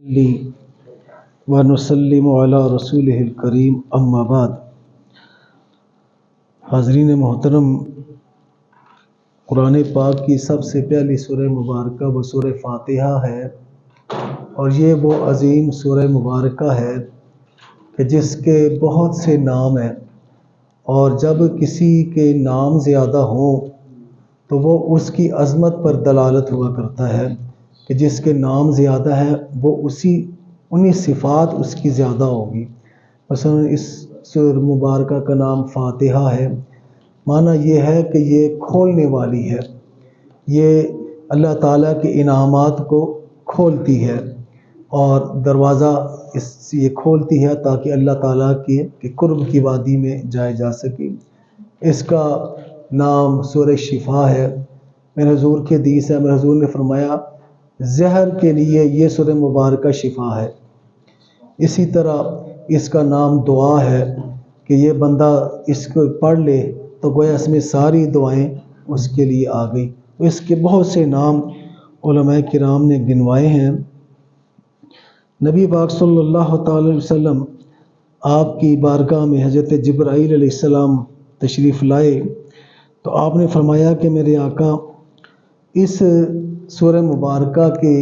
لی ونسلم علی رسولہ الکریم اما بعد۔ حاضرین محترم، قرآن پاک کی سب سے پہلی سورہ مبارکہ وہ سورہ فاتحہ ہے، اور یہ وہ عظیم سورہ مبارکہ ہے کہ جس کے بہت سے نام ہیں، اور جب کسی کے نام زیادہ ہوں تو وہ اس کی عظمت پر دلالت ہوا کرتا ہے کہ جس کے نام زیادہ ہے وہ انہی صفات اس کی زیادہ ہوگی۔ مثلا اس سورہ مبارکہ کا نام فاتحہ ہے، معنی یہ ہے کہ یہ کھولنے والی ہے، یہ اللہ تعالیٰ کے انعامات کو کھولتی ہے، اور دروازہ یہ کھولتی ہے تاکہ اللہ تعالیٰ کے قرب کی وادی میں جائے جا سکے۔ اس کا نام سورہ شفا ہے۔ میرے حضور کی حدیث ہے، میرے حضور نے فرمایا زہر کے لیے یہ سورہ مبارکہ شفا ہے۔ اسی طرح اس کا نام دعا ہے کہ یہ بندہ اس کو پڑھ لے تو گویا اس میں ساری دعائیں اس کے لیے آ گئی۔ اس کے بہت سے نام علماء کرام نے گنوائے ہیں۔ نبی پاک صلی اللہ تعالی علیہ وسلم آپ کی بارگاہ میں حضرت جبرائیل علیہ السلام تشریف لائے تو آپ نے فرمایا کہ میرے آقا، اس سورہ مبارکہ کے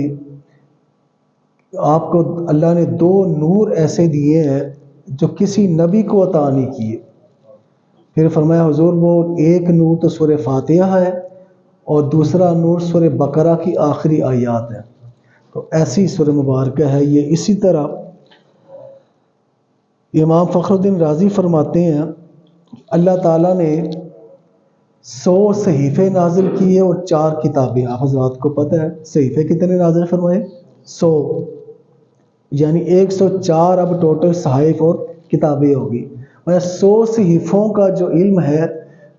آپ کو اللہ نے 2 نور ایسے دیے ہیں جو کسی نبی کو عطا نہیں کیے۔ پھر فرمایا حضور وہ ایک نور تو سورہ فاتحہ ہے، اور دوسرا نور سورہ بقرہ کی آخری آیات ہے۔ تو ایسی سورہ مبارکہ ہے یہ۔ اسی طرح امام فخر الدین رازی فرماتے ہیں اللہ تعالیٰ نے 100 صحیفے نازل کیے اور 4 کتابیں۔ آپ حضرات کو پتہ ہے صحیفے کتنے نازل فرمائے؟ 100، یعنی 104 اب ٹوٹل صحائف اور کتابیں ہوگی۔ اور 100 صحیفوں کا جو علم ہے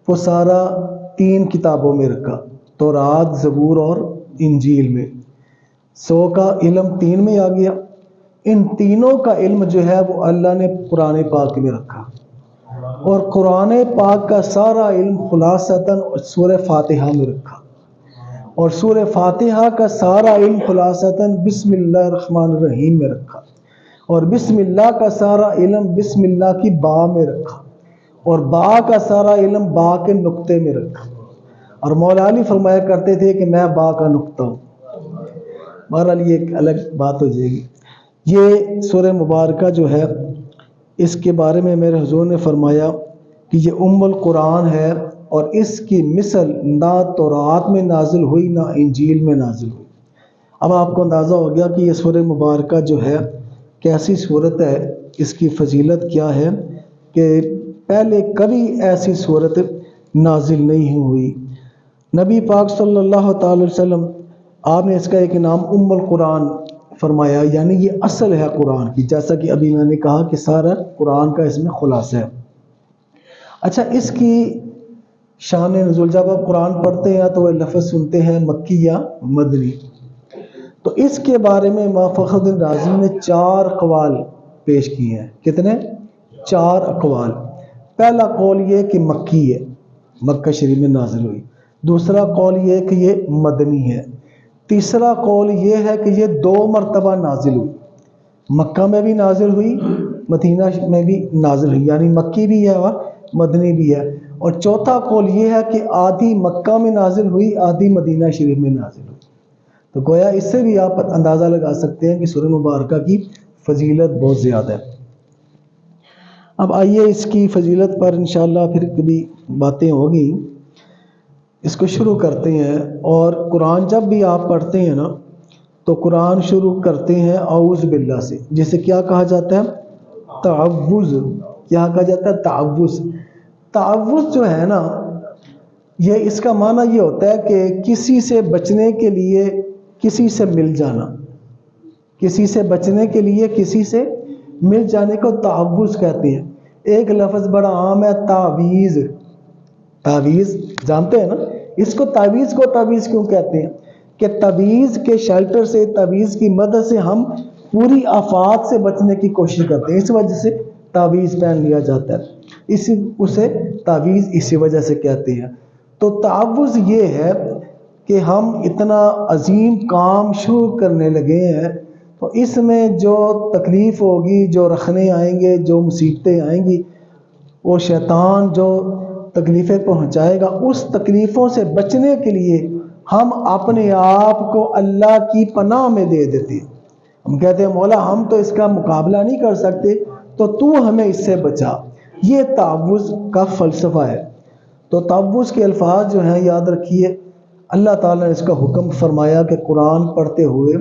وہ سارا 3 کتابوں میں رکھا، تورات، زبور اور انجیل میں۔ 100 کا علم 3 میں آ گیا۔ ان تینوں کا علم جو ہے وہ اللہ نے قرآن پاک میں رکھا، اور قرآن پاک کا سارا علم خلاصتاً سورہ فاتحہ میں رکھا، اور سورہ فاتحہ کا سارا علم خلاصتاً بسم اللہ الرحمن الرحیم میں رکھا، اور بسم اللہ کا سارا علم بسم اللہ کی با میں رکھا، اور با کا سارا علم با کے نقطے میں رکھا۔ اور مولا علی فرمایا کرتے تھے کہ میں با کا نقطہ ہوں۔ بہرحال یہ ایک الگ بات ہو جائے گی۔ یہ سورہ مبارکہ جو ہے اس کے بارے میں میرے حضور نے فرمایا کہ یہ ام القرآن ہے، اور اس کی مثل نہ تورات میں نازل ہوئی نہ انجیل میں نازل ہوئی۔ اب آپ کو اندازہ ہو گیا کہ یہ سورہ مبارکہ جو ہے کیسی صورت ہے، اس کی فضیلت کیا ہے کہ پہلے کبھی ایسی صورت نازل نہیں ہوئی۔ نبی پاک صلی اللہ تعالی وسلم آپ نے اس کا ایک نام ام القرآن فرمایا، یعنی یہ اصل ہے قرآن کی، جیسا کہ ابھی میں نے کہا کہ سارا قرآن کا اس میں خلاصہ ہے۔ اچھا، اس کی شان نزول، جب آپ قرآن پڑھتے ہیں تو وہ لفظ سنتے ہیں مکی یا مدنی، تو اس کے بارے میں امام فخر الدین رازی نے 4 اقوال پیش کیے ہیں۔ کتنے؟ 4 اقوال۔ پہلا قول یہ کہ مکی ہے، مکہ شریف میں نازل ہوئی۔ دوسرا قول یہ کہ یہ مدنی ہے۔ تیسرا قول یہ ہے کہ یہ 2 مرتبہ نازل ہوئی، مکہ میں بھی نازل ہوئی، مدینہ میں بھی نازل ہوئی، یعنی مکی بھی ہے اور مدنی بھی ہے۔ اور چوتھا قول یہ ہے کہ آدھی مکہ میں نازل ہوئی، آدھی مدینہ شریف میں نازل ہوئی۔ تو گویا اس سے بھی آپ اندازہ لگا سکتے ہیں کہ سورہ مبارکہ کی فضیلت بہت زیادہ ہے۔ اب آئیے اس کی فضیلت پر انشاءاللہ پھر کبھی باتیں ہوگی۔ اس کو شروع کرتے ہیں، اور قرآن جب بھی آپ پڑھتے ہیں نا تو قرآن شروع کرتے ہیں اعوذ باللہ سے، جسے کیا کہا جاتا ہے؟ تعوذ۔ کیا کہا جاتا ہے؟ تعوذ۔ تعوذ جو ہے نا، یہ اس کا معنی یہ ہوتا ہے کہ کسی سے بچنے کے لیے کسی سے مل جانا، کسی سے بچنے کے لیے کسی سے مل جانے کو تعوذ کہتے ہیں۔ ایک لفظ بڑا عام ہے، تعویذ۔ تعویذ جانتے ہیں نا؟ اس کو تعویذ کیوں کہتے ہیں؟ کہ تعویذ کے شیلٹر سے، تعویذ کی مدد سے ہم پوری آفات سے بچنے کی کوشش کرتے ہیں، اس وجہ سے تعویذ پہن لیا جاتا ہے، اسے تعویذ اسی وجہ سے کہتے ہیں۔ تو تعوذ یہ ہے کہ ہم اتنا عظیم کام شروع کرنے لگے ہیں تو اس میں جو تکلیف ہوگی، جو رخنے آئیں گے، جو مصیبتیں آئیں گی، وہ شیطان جو تکلیفیں پہنچائے گا، اس تکلیفوں سے بچنے کے لیے ہم اپنے آپ کو اللہ کی پناہ میں دے دیتے ہیں۔ ہم کہتے ہیں مولا ہم تو اس کا مقابلہ نہیں کر سکتے، تو ہمیں اس سے بچا۔ یہ تعوذ کا فلسفہ ہے۔ تو تعوذ کے الفاظ جو ہیں یاد رکھیے، اللہ تعالیٰ نے اس کا حکم فرمایا کہ قرآن پڑھتے ہوئے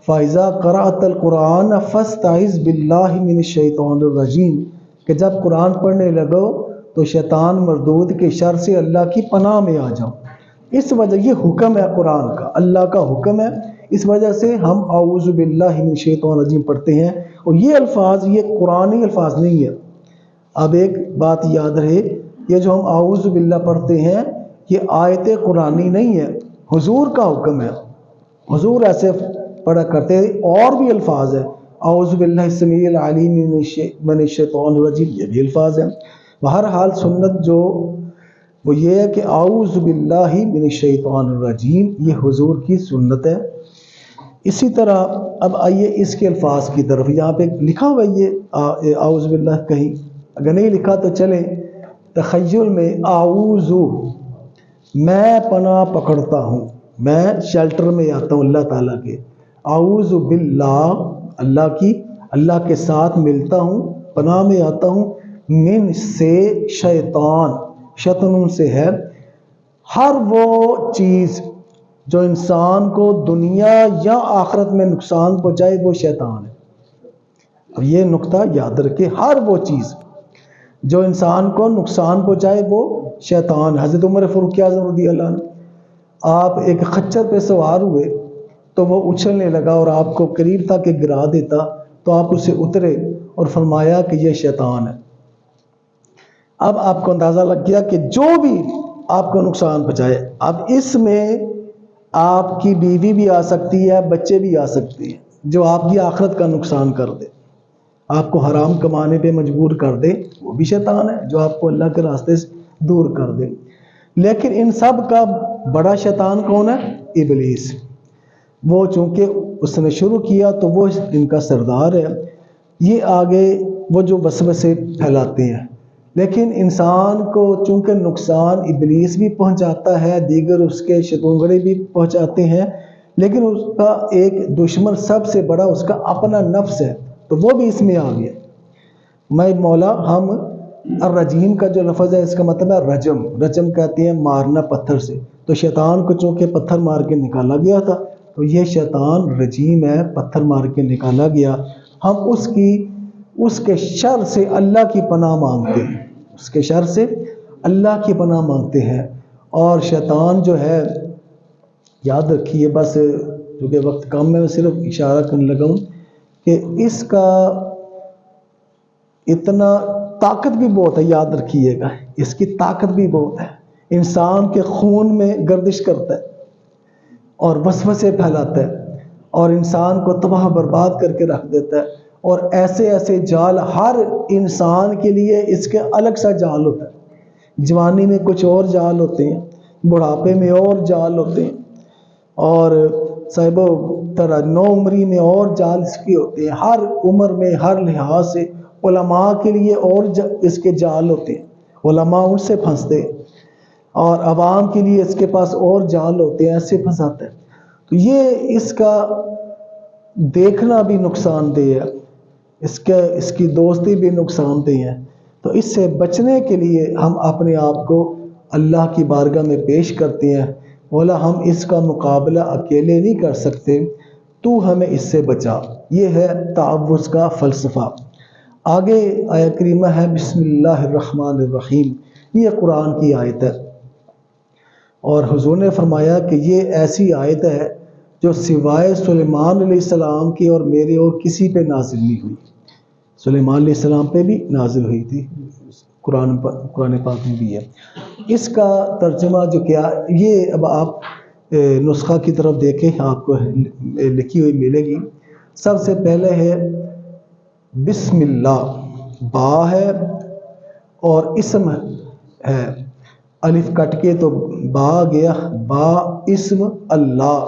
فَإِذَا قَرَأْتَ الْقُرْآنَ فَاسْتَعِذْ بِاللَّهِ مِنَ الشَّيْطَانِ الرَّجِيمِ، کہ جب قرآن پڑھنے لگو تو شیطان مردود کے شر سے اللہ کی پناہ میں آ جاؤ۔ اس وجہ یہ حکم ہے قرآن کا، اللہ کا حکم ہے، اس وجہ سے ہم اعوذ باللہ من الشیطان الرجیم پڑھتے ہیں۔ اور یہ الفاظ یہ قرآنی الفاظ نہیں ہے۔ اب ایک بات یاد رہے، یہ جو ہم اعوذ باللہ پڑھتے ہیں یہ آیت قرآنی نہیں ہے، حضور کا حکم ہے۔ حضور ایسے پڑھا کرتے ہیں۔ اور بھی الفاظ ہیں، اعوذ باللہ السمیع العلیم من الشیطان الرجیم، یہ بھی الفاظ ہیں۔ بہرحال سنت جو وہ یہ ہے کہ اعوذ باللہ من الشیطان الرجیم، یہ حضور کی سنت ہے۔ اسی طرح اب آئیے اس کے الفاظ کی طرف۔ یہاں پہ لکھا ہوا یہ اعوذ باللہ، کہیں اگر نہیں لکھا تو چلیں تخیل میں، اعوذ میں پناہ پکڑتا ہوں، میں شیلٹر میں آتا ہوں اللہ تعالیٰ کے، اعوذ باللہ اللہ کے ساتھ ملتا ہوں، پناہ میں آتا ہوں، من سے شیطان سے ہے، ہر وہ چیز جو انسان کو دنیا یا آخرت میں نقصان پہنچائے وہ شیطان ہے۔ اب یہ نقطہ یاد رکھے، ہر وہ چیز جو انسان کو نقصان پہنچائے وہ شیطان۔ حضرت عمر فاروق اعظم رضی اللہ عنہ، آپ ایک خچر پہ سوار ہوئے تو وہ اچھلنے لگا اور آپ کو قریب تھا کہ گرا دیتا، تو آپ اسے اترے اور فرمایا کہ یہ شیطان ہے۔ اب آپ کو اندازہ لگ گیا کہ جو بھی آپ کو نقصان پہنچائے، اب اس میں آپ کی بیوی بھی آ سکتی ہے، بچے بھی آ سکتے ہیں، جو آپ کی آخرت کا نقصان کر دے، آپ کو حرام کمانے پہ مجبور کر دے، وہ بھی شیطان ہے جو آپ کو اللہ کے راستے سے دور کر دے۔ لیکن ان سب کا بڑا شیطان کون ہے؟ ابلیس۔ وہ چونکہ اس نے شروع کیا تو وہ ان کا سردار ہے۔ یہ آگے وہ جو وسوسے پھیلاتے ہیں، لیکن انسان کو چونکہ نقصان ابلیس بھی پہنچاتا ہے، دیگر اس کے شتونگڑے بھی پہنچاتے ہیں، لیکن اس کا ایک دشمن سب سے بڑا اس کا اپنا نفس ہے، تو وہ بھی اس میں آ گیا۔ میں مولا ہم الرجیم کا جو لفظ ہے اس کا مطلب ہے رجم کہتے ہیں مارنا پتھر سے، تو شیطان کو چونکہ پتھر مار کے نکالا گیا تھا تو یہ شیطان رجیم ہے، پتھر مار کے نکالا گیا۔ ہم اس کے شر سے اللہ کی پناہ مانگتے ہیں، اس کے شر سے اللہ کی پناہ مانگتے ہیں۔ اور شیطان جو ہے یاد رکھیے، بس کیونکہ وقت کم ہے میں صرف اشارہ کرنے لگا ہوں کہ اس کا اتنا طاقت بھی بہت ہے، یاد رکھیے گا اس کی طاقت بھی بہت ہے۔ انسان کے خون میں گردش کرتا ہے اور وسوسے پھیلاتا ہے اور انسان کو تباہ برباد کر کے رکھ دیتا ہے۔ اور ایسے جال ہر انسان کے لیے اس کے الگ سا جال ہوتا ہے۔ جوانی میں کچھ اور جال ہوتے ہیں، بڑھاپے میں اور جال ہوتے ہیں، اور صاحب نو عمری میں اور جال اس کے ہوتے ہیں۔ ہر عمر میں ہر لحاظ سے علماء کے لیے اور اس کے جال ہوتے ہیں، علماء ان سے پھنستے ہیں، اور عوام کے لیے اس کے پاس اور جال ہوتے ہیں، ایسے پھنساتے ہیں۔ تو یہ اس کا دیکھنا بھی نقصان دہ ہے، اس کی دوستی بھی نقصان دہ ہے۔ تو اس سے بچنے کے لیے ہم اپنے آپ کو اللہ کی بارگاہ میں پیش کرتے ہیں، مولا ہم اس کا مقابلہ اکیلے نہیں کر سکتے، تو ہمیں اس سے بچا۔ یہ ہے تعوذ کا فلسفہ۔ آگے آیت کریمہ ہے بسم اللہ الرحمن الرحیم، یہ قرآن کی آیت ہے، اور حضور نے فرمایا کہ یہ ایسی آیت ہے جو سوائے سلیمان علیہ السلام کی اور میرے اور کسی پہ نازل نہیں ہوئی۔ سلیمان علیہ السلام پہ بھی نازل ہوئی تھی، قرآن پاک میں بھی ہے۔ اس کا ترجمہ جو کیا، یہ اب آپ نسخہ کی طرف دیکھیں، آپ کو لکھی ہوئی ملے گی۔ سب سے پہلے ہے بسم اللہ، با ہے اور اسم ہے، الف کٹ کے تو با گیا، با اسم اللہ،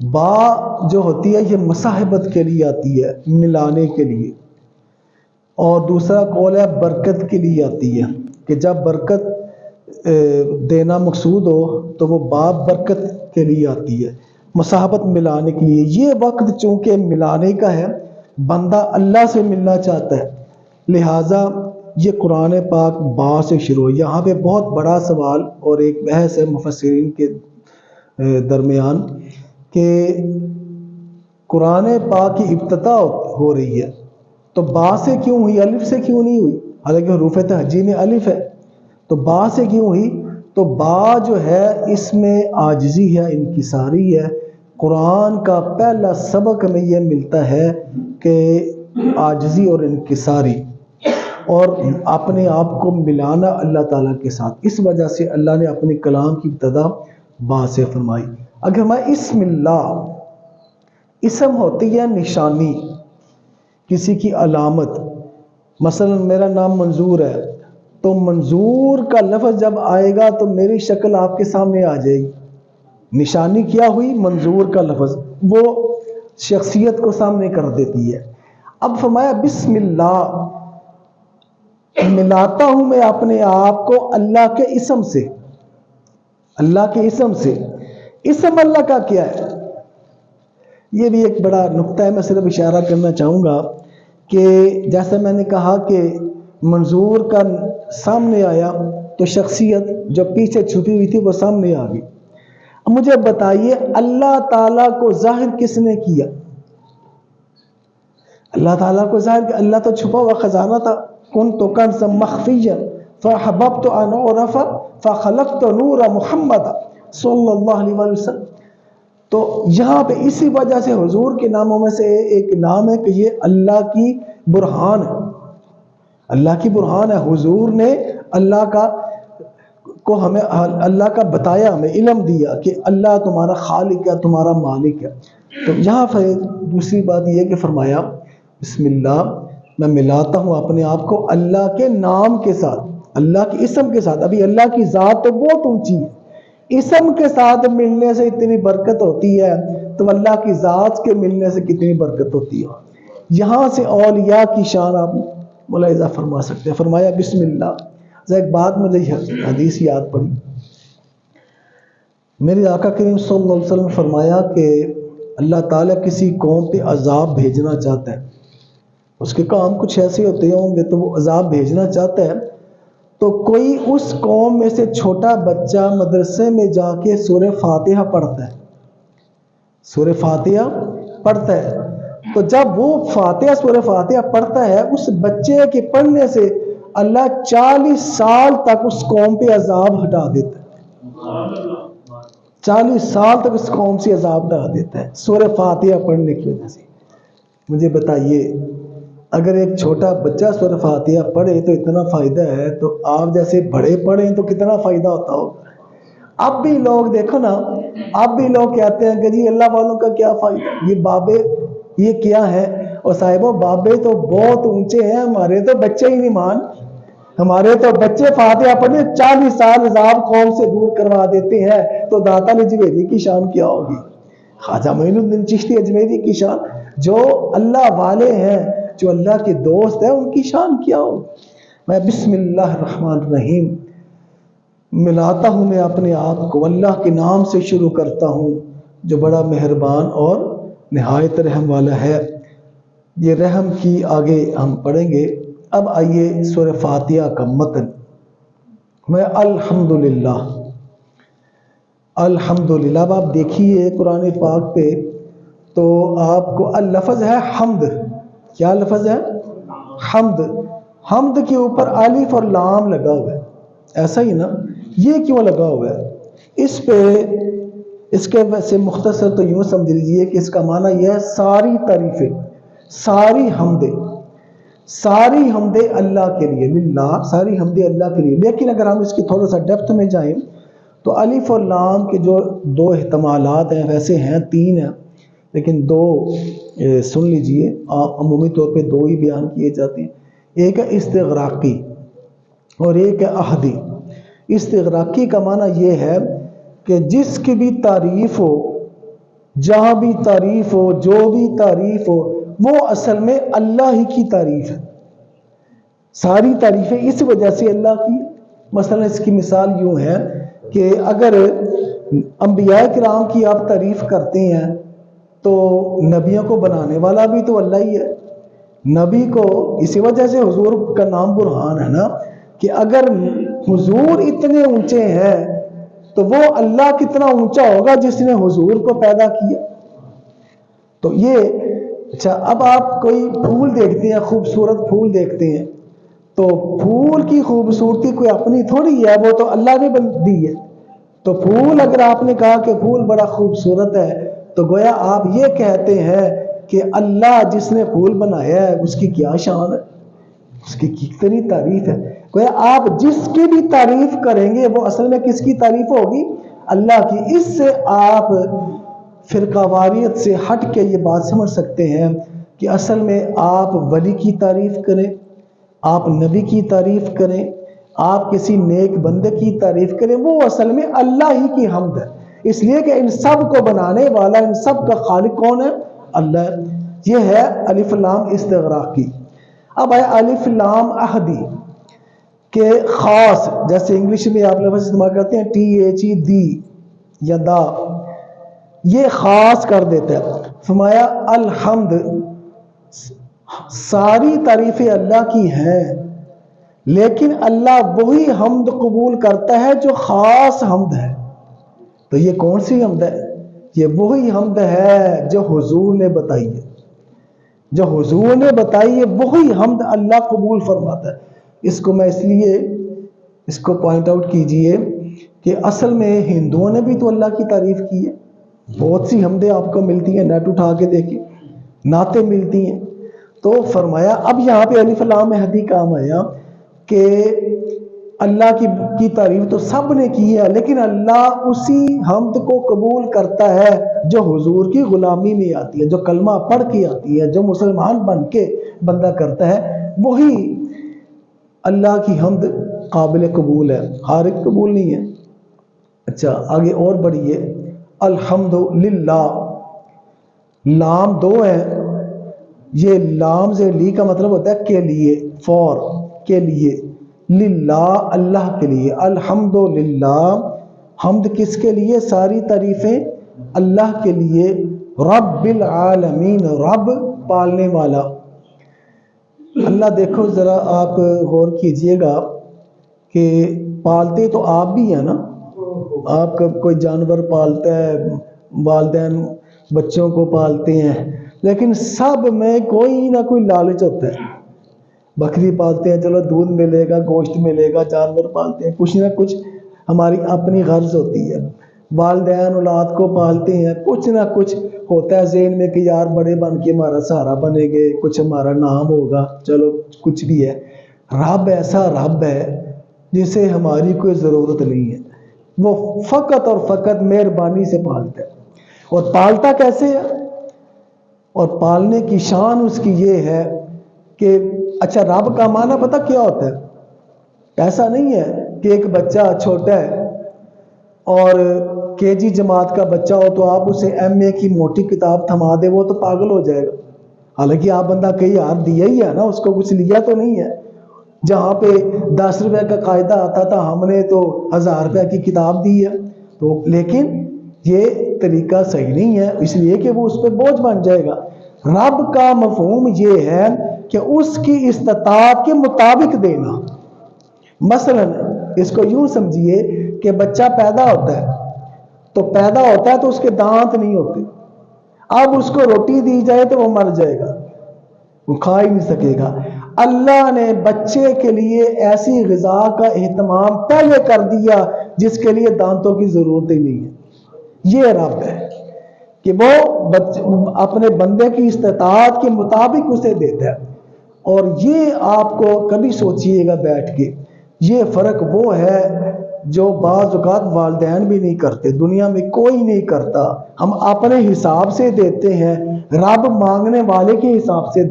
با جو ہوتی ہے یہ مصاحبت کے لیے آتی ہے، ملانے کے لیے، اور دوسرا قول ہے برکت کے لیے آتی ہے کہ جب برکت دینا مقصود ہو تو وہ با برکت کے لیے آتی ہے، مصاحبت ملانے کے لیے۔ یہ وقت چونکہ ملانے کا ہے، بندہ اللہ سے ملنا چاہتا ہے، لہٰذا یہ قرآن پاک با سے شروع ہے۔ یہاں پہ بہت بڑا سوال اور ایک بحث ہے مفسرین کے درمیان کہ قرآن پاک کی ابتدا ہو رہی ہے تو با سے کیوں ہوئی، الف سے کیوں نہیں ہوئی؟ حالانکہ حروف تہجی میں الف ہے، تو با سے کیوں ہوئی؟ تو با جو ہے اس میں عاجزی ہے، انکساری ہے۔ قرآن کا پہلا سبق ہمیں یہ ملتا ہے کہ عاجزی اور انکساری اور اپنے آپ کو ملانا اللہ تعالیٰ کے ساتھ، اس وجہ سے اللہ نے اپنے کلام کی ابتدا با سے فرمائی۔ اگر ہمارا اسم اللہ، اسم ہوتی ہے نشانی، کسی کی علامت، مثلا میرا نام منظور ہے تو منظور کا لفظ جب آئے گا تو میری شکل آپ کے سامنے آ جائے گی، نشانی کیا ہوئی؟ منظور کا لفظ، وہ شخصیت کو سامنے کر دیتی ہے۔ اب فرمایا بسم اللہ، ملاتا ہوں میں اپنے آپ کو اللہ کے اسم سے، اللہ کے اسم سے۔ اسم اللہ کا کیا ہے؟ یہ بھی ایک بڑا نقطہ ہے، میں صرف اشارہ کرنا چاہوں گا کہ جیسے میں نے کہا کہ منظور کا سامنے آیا تو شخصیت جو پیچھے چھپی ہوئی تھی وہ سامنے آ گئی۔ اب مجھے بتائیے اللہ تعالیٰ کو ظاہر کس نے کیا؟ اللہ تعالیٰ کو ظاہر، اللہ تو چھپا ہوا خزانہ تھا، کنت کنزا مخفیا فاحببت ان اعرف فخلقت نور محمد صلی اللہ علیہ وسلم۔ تو یہاں پہ اسی وجہ سے حضور کے ناموں میں سے ایک نام ہے کہ یہ اللہ کی برہان ہے، اللہ کی برہان ہے۔ حضور نے اللہ کا کو ہمیں اللہ کا بتایا، ہمیں علم دیا کہ اللہ تمہارا خالق ہے، تمہارا مالک ہے۔ تو یہاں پر دوسری بات یہ کہ فرمایا بسم اللہ، میں ملاتا ہوں اپنے آپ کو اللہ کے نام کے ساتھ، اللہ کے اسم کے ساتھ۔ ابھی اللہ کی ذات تو بہت اونچی ہے، اسم کے ساتھ ملنے سے اتنی برکت ہوتی ہے تو اللہ کی ذات کے ملنے سے کتنی برکت ہوتی ہے۔ یہاں سے اولیاء کی شان آپ ملاحظہ فرما سکتے ہیں۔ فرمایا بسم اللہ۔ ایک بات مجھے حدیث یاد پڑی، میرے آقا کریم صلی اللہ علیہ وسلم فرمایا کہ اللہ تعالیٰ کسی قوم پہ عذاب بھیجنا چاہتا ہے، اس کے کام کچھ ایسے ہوتے ہوں گے تو وہ عذاب بھیجنا چاہتا ہے، تو کوئی اس قوم میں سے چھوٹا بچہ مدرسے میں جا کے سورہ فاتحہ پڑھتا ہے، سورہ فاتحہ پڑھتا ہے، تو جب وہ سورہ فاتحہ پڑھتا ہے، اس بچے کے پڑھنے سے اللہ 40 سال تک اس قوم پہ عذاب ہٹا دیتا ہے، 40 سال تک اس قوم سے عذاب ہٹا دیتا ہے سورہ فاتحہ پڑھنے کی وجہ سے۔ مجھے بتائیے اگر ایک چھوٹا بچہ سورہ فاتحہ پڑھے تو اتنا فائدہ ہے، تو آپ جیسے بڑے پڑھیں تو کتنا فائدہ ہوتا ہوگا۔ اب بھی لوگ دیکھو نا، اب بھی لوگ کہتے ہیں کہ جی اللہ والوں کا کیا فائدہ، یہ بابے یہ کیا ہے، اور صاحبوں بابے تو بہت اونچے ہیں، ہمارے تو بچے ہی نہیں مان، ہمارے تو بچے فاتحہ پڑھے 40 سال عذاب قوم سے دور کروا دیتے ہیں، تو داتا اجمیری کی شان کیا ہوگی، خواجہ معین الدین چشتی اجمیری کی شان، جو اللہ والے ہیں، جو اللہ کے دوست ہیں، ان کی شان کیا ہو۔ میں بسم اللہ الرحمن الرحیم ملاتا ہوں میں اپنے آپ کو، اللہ کے نام سے شروع کرتا ہوں جو بڑا مہربان اور نہایت رحم والا ہے۔ یہ رحم کی آگے ہم پڑھیں گے۔ اب آئیے سورہ فاتحہ کا متن۔ میں الحمدللہ، الحمدللہ اب آپ دیکھیے قرآن پاک پہ تو آپ کو اللفظ ہے حمد، کیا لفظ ہے؟ حمد۔ حمد کے اوپر الف اور لام لگا ہوا ہے، ایسا ہی نا؟ یہ کیوں لگا ہوا ہے؟ اس پہ اس کے ویسے مختصر تو یوں سمجھ لیجیے کہ اس کا معنی یہ ہے ساری تعریفیں، ساری حمدیں، ساری حمدیں اللہ کے لیے، للہ، ساری حمدیں اللہ کے لیے۔ لیکن اگر ہم اس کی تھوڑا سا ڈیپتھ میں جائیں تو الف اور لام کے جو دو احتمالات ہیں، ویسے ہیں 3 ہیں لیکن 2 سن لیجئے، عمومی طور پہ 2 ہی بیان کیے جاتے ہیں۔ ایک ہے استغراقی اور ایک ہے احدی۔ استغراقی کا معنی یہ ہے کہ جس کی بھی تعریف ہو جہاں بھی تعریف ہو، جو بھی تعریف ہو، وہ اصل میں اللہ ہی کی تعریف ہے۔ ساری تعریفیں اس وجہ سے اللہ کی۔ مثلا اس کی مثال یوں ہے کہ اگر انبیاء کرام کی آپ تعریف کرتے ہیں تو نبیوں کو بنانے والا بھی تو اللہ ہی ہے۔ نبی کو اسی وجہ سے حضور کا نام برہان ہے نا، کہ اگر حضور اتنے اونچے ہیں تو وہ اللہ کتنا اونچا ہوگا جس نے حضور کو پیدا کیا۔ تو یہ اچھا، اب آپ کوئی پھول دیکھتے ہیں، خوبصورت پھول دیکھتے ہیں، تو پھول کی خوبصورتی کوئی اپنی تھوڑی ہے، وہ تو اللہ نے دی ہے۔ تو پھول اگر آپ نے کہا کہ پھول بڑا خوبصورت ہے تو گویا آپ یہ کہتے ہیں کہ اللہ جس نے پھول بنایا ہے اس کی کیا شان ہے، اس کی کتنی تعریف ہے۔ گویا آپ جس کی بھی تعریف کریں گے وہ اصل میں کس کی تعریف ہوگی؟ اللہ کی۔ اس سے آپ فرقہ واریت سے ہٹ کے یہ بات سمجھ سکتے ہیں کہ اصل میں آپ ولی کی تعریف کریں، آپ نبی کی تعریف کریں، آپ کسی نیک بندے کی تعریف کریں، وہ اصل میں اللہ ہی کی حمد ہے، اس لیے کہ ان سب کو بنانے والا، ان سب کا خالق کون ہے؟ اللہ۔ یہ ہے الف لام استغراقی۔ اب ہے الف لام احدی کہ خاص، جیسے انگلش میں آپ لفظ استعمال کرتے ہیں THE دی یا دا، یہ خاص کر دیتا ہے۔ فرمایا الحمد، ساری تعریفیں اللہ کی ہیں، لیکن اللہ وہی حمد قبول کرتا ہے جو خاص حمد ہے۔ تو یہ کون سی حمد ہے؟ یہ وہی حمد ہے جو حضور نے بتائی ہے، جو حضور نے بتائی ہے وہی حمد اللہ قبول فرماتا ہے۔ اس کو میں اس لیے اس کو پوائنٹ آؤٹ کیجئے کہ اصل میں ہندوؤں نے بھی تو اللہ کی تعریف کی ہے، بہت سی حمدیں آپ کو ملتی ہیں، نیٹ اٹھا کے دیکھیں، نعتیں ملتی ہیں۔ تو فرمایا اب یہاں پہ الف لام احدی کام آیا کہ اللہ کی تعریف تو سب نے کی ہے، لیکن اللہ اسی حمد کو قبول کرتا ہے جو حضور کی غلامی میں آتی ہے، جو کلمہ پڑھ کے آتی ہے، جو مسلمان بن کے بندہ کرتا ہے، وہی اللہ کی حمد قابل قبول ہے، ہر ایک قبول نہیں ہے۔ اچھا آگے اور بڑھیے، الحمدللہ، لام دو ہے، یہ لام سے لی کا مطلب ہوتا ہے کے لیے، فور، کے لیے، للہ، اللہ کے لیے، الحمدللہ، حمد کس کے لیے؟ ساری تعریفیں اللہ کے لیے، رب العالمین، رب پالنے والا۔ اللہ دیکھو ذرا آپ غور کیجئے گا کہ پالتے تو آپ بھی ہیں نا، آپ کا کوئی جانور پالتا ہے، والدین بچوں کو پالتے ہیں، لیکن سب میں کوئی نہ کوئی لالچ ہوتا ہے۔ بکری پالتے ہیں، چلو دودھ ملے گا، گوشت ملے گا، جانور پالتے ہیں، کچھ نہ کچھ ہماری اپنی غرض ہوتی ہے۔ والدین اولاد کو پالتے ہیں، کچھ نہ کچھ ہوتا ہے ذہن میں کہ یار بڑے بن کے ہمارا سہارا بنے گے، کچھ ہمارا نام ہوگا، چلو کچھ بھی ہے۔ رب ایسا رب ہے جسے ہماری کوئی ضرورت نہیں ہے، وہ فقط اور فقط مہربانی سے پالتا ہے۔ اور پالتا کیسے ہے؟ اور پالنے کی شان اس کی یہ ہے کہ اچھا رب کا معنی پتہ کیا ہوتا ہے؟ ایسا نہیں ہے کہ ایک بچہ چھوٹا ہے اور KG جماعت کا بچہ ہو تو آپ اسے MA کی موٹی کتاب تھما دے، وہ تو پاگل ہو جائے گا۔ حالانکہ آپ بندہ کئی یار دیا ہی ہے نا، اس کو کچھ لیا تو نہیں ہے۔ جہاں پہ 10 روپے کا قاعدہ آتا تھا ہم نے تو 1000 روپے کی کتاب دی ہے، تو لیکن یہ طریقہ صحیح نہیں ہے، اس لیے کہ وہ اس پہ بوجھ بن جائے گا۔ رب کا مفہوم یہ ہے کہ اس کی استطاعت کے مطابق دینا۔ مثلا اس کو یوں سمجھیے کہ بچہ پیدا ہوتا ہے تو اس کے دانت نہیں ہوتے، اب اس کو روٹی دی جائے تو وہ مر جائے گا، وہ کھا ہی نہیں سکے گا۔ اللہ نے بچے کے لیے ایسی غذا کا اہتمام پہلے کر دیا جس کے لیے دانتوں کی ضرورت ہی نہیں ہے۔ یہ رب ہے کہ وہ اپنے بندے کی استطاعت کے مطابق اسے دیتا ہے۔ اور یہ آپ کو کبھی سوچئے گا بیٹھ کے، یہ فرق وہ ہے جو بعض اوقات والدین بھی نہیں کرتے، دنیا میں کوئی نہیں کرتا۔ ہم اپنے حساب سے دیتے ہیں، رب مانگنے والے کے حساب سے دیتے ہیں۔